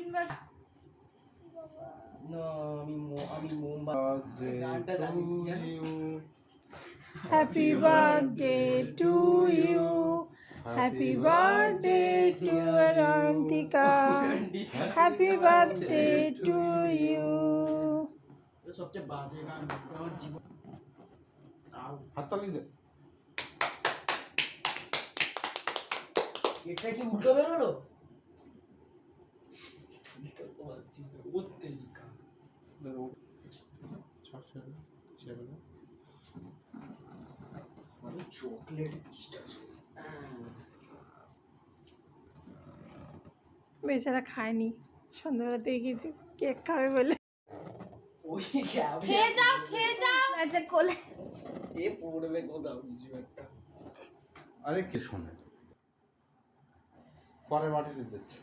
তিনবার না আমি মোমবাতি গানটা জানি happy birthday to you, happy birthday to Ayantika, happy birthday to you. সবচেয়ে বাজে গান আমার জীবন। হাততালি দে। এটা কি উল্টো বেরোলো? চকলেট বেচারা খায়নি, সন্ধ্যাবেলাতে গিয়েছি কেক খাবে বলে। ওই খেয়ে যাও আচ্ছা কোলে এ পড়বে কোথাও কিছু একটা। আরে কি শোনে পরে মাটিতে দিচ্ছে।